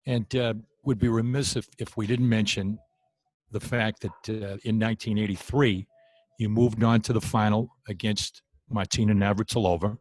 And would be remiss if we didn't mention the fact that in 1983, you moved on to the final against Martina Navratilova.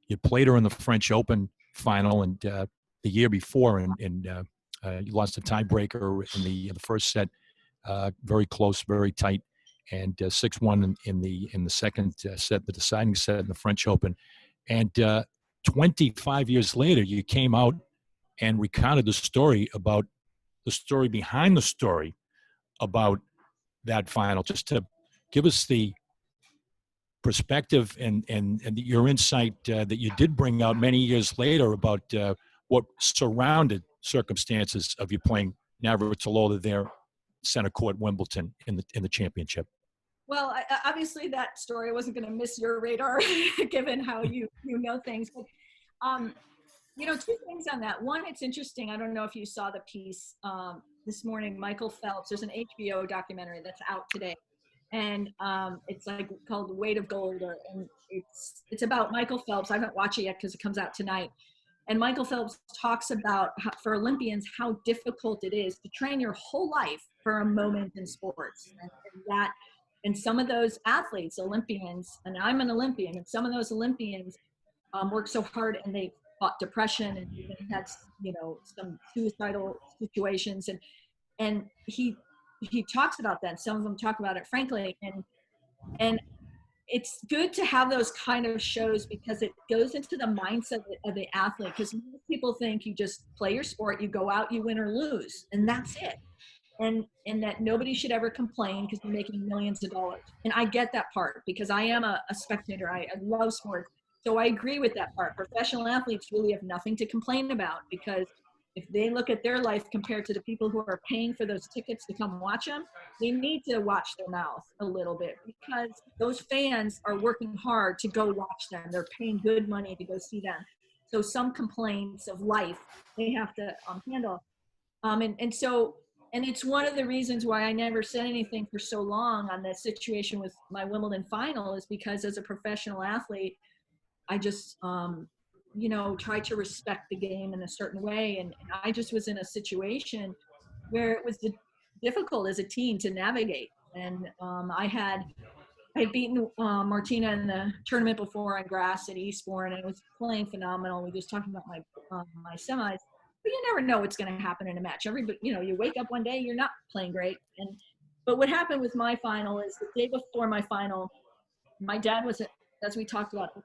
You played her in the French Open final, and the year before, and you lost a tiebreaker in the first set, very close, very tight, and 6-1 in the second set, the deciding set in the French Open. And 25 years later, you came out and recounted the story behind the story about that final, just to give us the perspective and your insight that you did bring out many years later about what surrounded circumstances of you playing Navratilova there, center court, Wimbledon in the championship. Well, obviously that story wasn't going to miss your radar, given how you know things. But two things on that. One, it's interesting. I don't know if you saw the piece this morning. Michael Phelps. There's an HBO documentary that's out today. And it's like called Weight of Gold, and it's about Michael Phelps. I haven't watched it yet because it comes out tonight. And Michael Phelps talks about for Olympians how difficult it is to train your whole life for a moment in sports, and some of those athletes, Olympians, and I'm an Olympian, and some of those Olympians work so hard, and they fought depression and even had some suicidal situations, and he talks about that. Some of them talk about it frankly, and it's good to have those kind of shows because it goes into the mindset of the athlete, because most people think you just play your sport, you go out, you win or lose, and that's it, and that nobody should ever complain because you're making millions of dollars. And I get that part because I am a spectator. I love sports, so I agree with that part. Professional athletes really have nothing to complain about, because if they look at their life compared to the people who are paying for those tickets to come watch them, they need to watch their mouth a little bit, because those fans are working hard to go watch them. They're paying good money to go see them. So some complaints of life they have to handle. And it's one of the reasons why I never said anything for so long on the situation with my Wimbledon final, is because as a professional athlete, I just, try to respect the game in a certain way. And I just was in a situation where it was difficult as a teen to navigate. And I had beaten Martina in the tournament before on grass at Eastbourne, and I was playing phenomenal. We just talked about my semis, but you never know what's going to happen in a match. Everybody, you wake up one day, you're not playing great. But what happened with my final is the day before my final, my dad was, as we talked about, a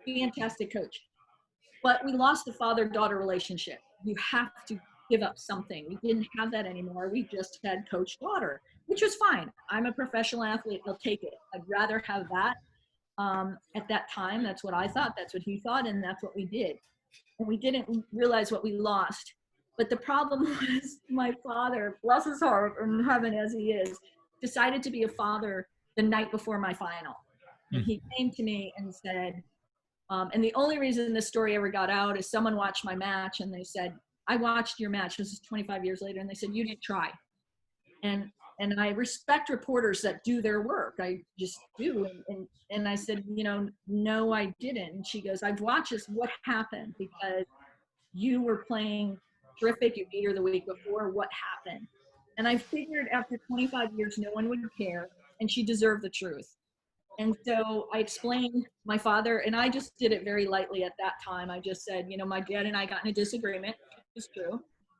fantastic coach. But we lost the father-daughter relationship. You have to give up something. We didn't have that anymore. We just had coach-daughter, which was fine. I'm a professional athlete. I'll take it. I'd rather have that at that time. That's what I thought. That's what he thought. And that's what we did. And we didn't realize what we lost. But the problem was my father, bless his heart in heaven as he is, decided to be a father the night before my final. And he came to me and said, and the only reason this story ever got out is someone watched my match and they said, I watched your match. This is 25 years later. And they said, you didn't try. And I respect reporters that do their work. I just do. And I said, no, I didn't. And she goes, I've watched this. What happened? Because you were playing terrific. You beat her the week before. What happened? And I figured after 25 years, no one would care. And she deserved the truth. And so I explained my father, and I just did it very lightly at that time. I just said, my dad and I got in a disagreement, which is true.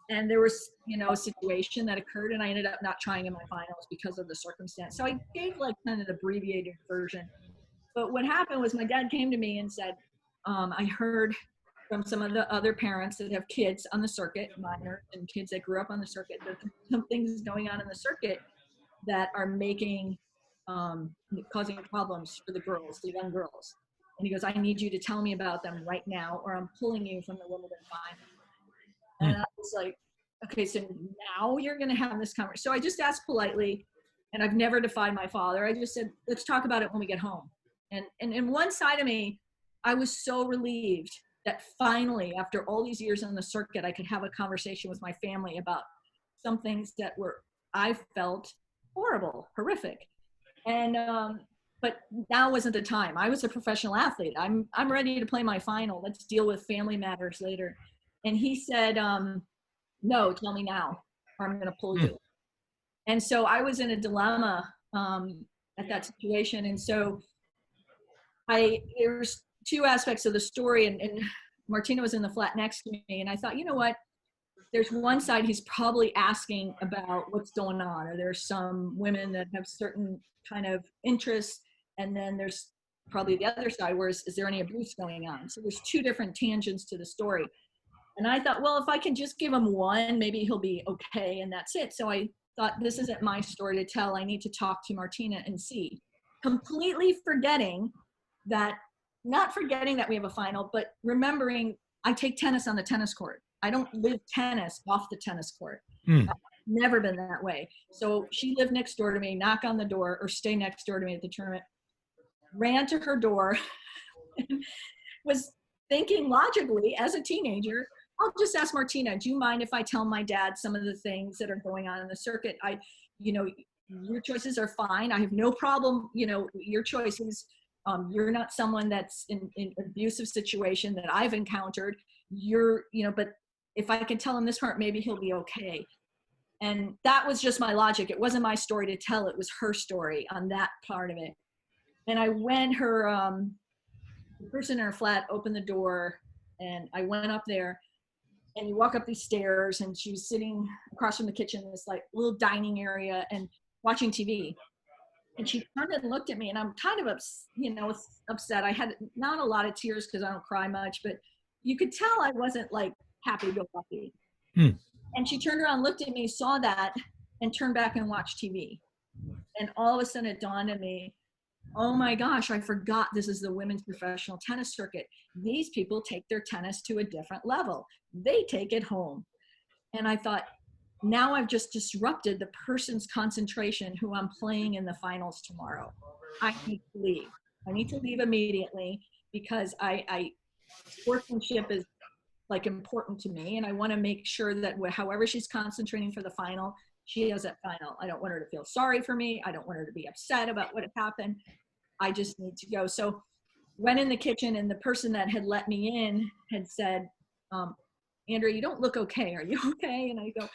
And there was, a situation that occurred, and I ended up not trying in my finals because of the circumstance. So I gave like kind of an abbreviated version. But what happened was my dad came to me and said, I heard from some of the other parents that have kids on the circuit, minors and kids that grew up on the circuit, that some things going on in the circuit that are causing problems for the young girls. And he goes, I need you to tell me about them right now, or I'm pulling you from the Wimbledon final. And I was like, okay, so now you're going to have this conversation. So I just asked politely, and I've never defied my father. I just said, let's talk about it when we get home. And in one side of me, I was so relieved that finally, after all these years on the circuit, I could have a conversation with my family about some things that I felt horrible, horrific. And but now wasn't the time. I was a professional athlete. I'm ready to play my final. Let's deal with family matters later. And he said, no, tell me now, or I'm going to pull you. And so I was in a dilemma at that situation. And so there's two aspects of the story, and Martina was in the flat next to me, and I thought, you know what? There's one side he's probably asking about what's going on, or there's some women that have certain kind of interests, and then there's probably the other side where is there any abuse going on? So there's two different tangents to the story. And I thought, well, if I can just give him one, maybe he'll be okay, and that's it. So I thought, this isn't my story to tell. I need to talk to Martina and see. Completely forgetting that, not forgetting that we have a final, but remembering I take tennis on the tennis court. I don't live tennis off the tennis court. I've never been that way. So she lived next door to me, knock on the door, or stay next door to me at the tournament. Ran to her door, was thinking logically as a teenager, I'll just ask Martina, do you mind if I tell my dad some of the things that are going on in the circuit? Your choices are fine. I have no problem, your choices. You're not someone that's in abusive situation that I've encountered. But if I can tell him this part, maybe he'll be okay. And that was just my logic. It wasn't my story to tell. It was her story on that part of it. And I went, the person in her flat opened the door, and I went up there, and you walk up these stairs, and she was sitting across from the kitchen in this like little dining area and watching TV. And she turned and looked at me, and I'm kind of upset. I had not a lot of tears because I don't cry much, but you could tell I wasn't like happy-go-lucky. And she turned around, looked at me, saw that, and turned back and watched TV. And all of a sudden it dawned on me, oh my gosh, I forgot this is the women's professional tennis circuit. These people take their tennis to a different level. They take it home. And I thought, now I've just disrupted the person's concentration who I'm playing in the finals tomorrow. I need to leave. I need to leave immediately because sportsmanship is like important to me. And I want to make sure that however she's concentrating for the final, she has that final. I don't want her to feel sorry for me. I don't want her to be upset about what had happened. I just need to go. So went in the kitchen, and the person that had let me in had said, Andrea, you don't look okay. Are you okay? And I go,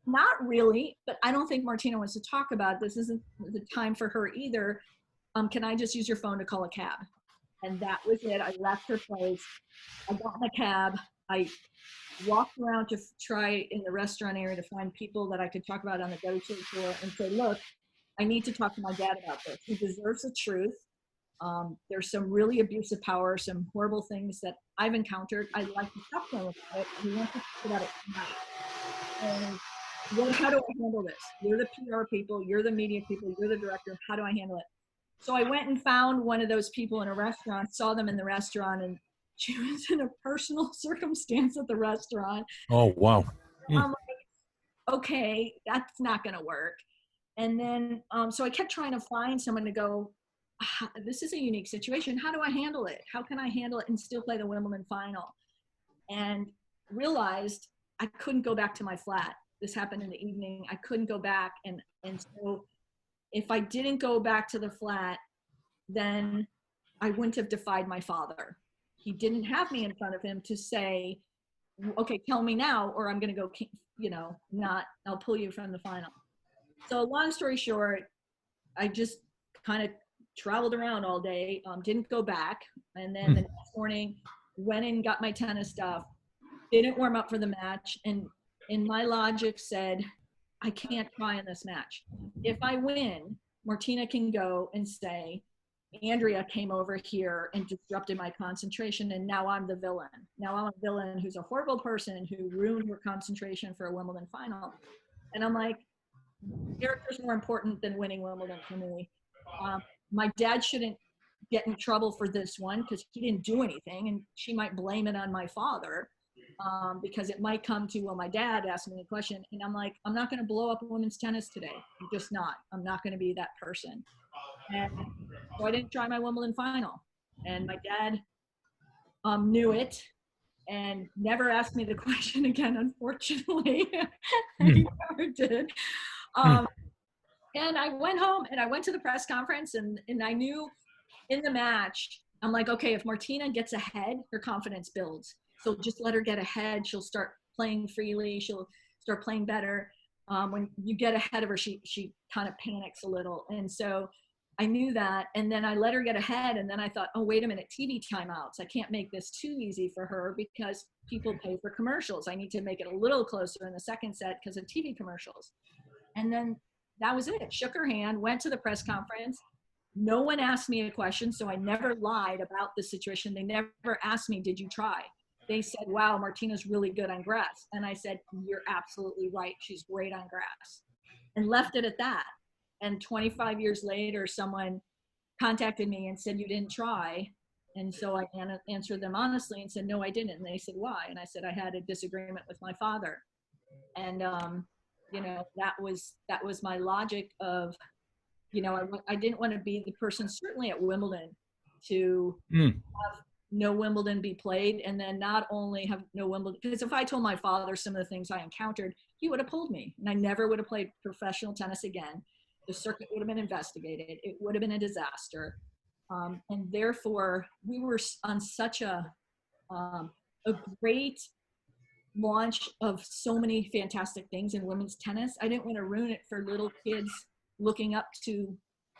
not really, but I don't think Martina wants to talk about it. This isn't the time for her either. Can I just use your phone to call a cab? And that was it. I left her place. I got in a cab. I walked around to try in the restaurant area to find people that I could talk about on the go-to tour and say, look, I need to talk to my dad about this. He deserves the truth. There's some really abusive power, some horrible things that I've encountered. I'd like to talk to him about it. He wants to talk about it tonight. And how do I handle this? You're the PR people, you're the media people, you're the director. How do I handle it? So I went and found one of those people in a restaurant, saw them in the restaurant, and she was in a personal circumstance at the restaurant. Oh, wow. I'm like, okay, that's not going to work. And then, so I kept trying to find someone to go, this is a unique situation. How do I handle it? How can I handle it and still play the Wimbledon final? And realized I couldn't go back to my flat. This happened in the evening. I couldn't go back. And so if I didn't go back to the flat, then I wouldn't have defied my father. He didn't have me in front of him to say, okay, tell me now, or I'm going to go, I'll pull you from the final. So long story short, I just kind of traveled around all day, didn't go back. And then the next morning, went and got my tennis stuff, didn't warm up for the match. And my logic said, I can't try in this match. If I win, Martina can go and say, Andrea came over here and disrupted my concentration, and now I'm the villain. Now I'm a villain who's a horrible person who ruined her concentration for a Wimbledon final. And I'm like, character's more important than winning Wimbledon for me. My dad shouldn't get in trouble for this one because he didn't do anything, and she might blame it on my father because it might come to, well, my dad asked me a question, and I'm like, I'm not going to blow up women's tennis today. I'm just not. I'm not going to be that person. And so I didn't try my Wimbledon final. And my dad knew it and never asked me the question again, unfortunately. He never did. And I went home and I went to the press conference, and I knew in the match, I'm like, okay, if Martina gets ahead, her confidence builds. So just let her get ahead. She'll start playing freely. She'll start playing better. When you get ahead of her, she kind of panics a little. And so I knew that. And then I let her get ahead. And then I thought, oh, wait a minute, TV timeouts. I can't make this too easy for her because people pay for commercials. I need to make it a little closer in the second set because of TV commercials. And then that was it. Shook her hand, went to the press conference. No one asked me a question, so I never lied about the situation. They never asked me, did you try? They said, wow, Martina's really good on grass. And I said, you're absolutely right. She's great on grass. And left it at that. And 25 years later, someone contacted me and said, you didn't try. And so I answered them honestly and said, no, I didn't. And they said, why? And I said, I had a disagreement with my father. And, you know, that was my logic of, you know, I didn't want to be the person, certainly at Wimbledon, to have no Wimbledon be played, and then not only have no Wimbledon, because if I told my father some of the things I encountered, he would have pulled me, and I never would have played professional tennis again. The circuit would have been investigated. It would have been a disaster. And therefore, we were on such a great launch of so many fantastic things in women's tennis. I didn't want to ruin it for little kids looking up to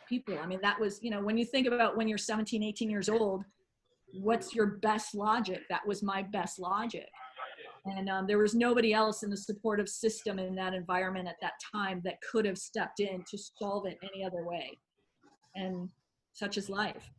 people. I mean, that was, you know, when you think about when you're 17, 18 years old, what's your best logic? That was my best logic. And there was nobody else in the supportive system in that environment at that time that could have stepped in to solve it any other way. And such is life.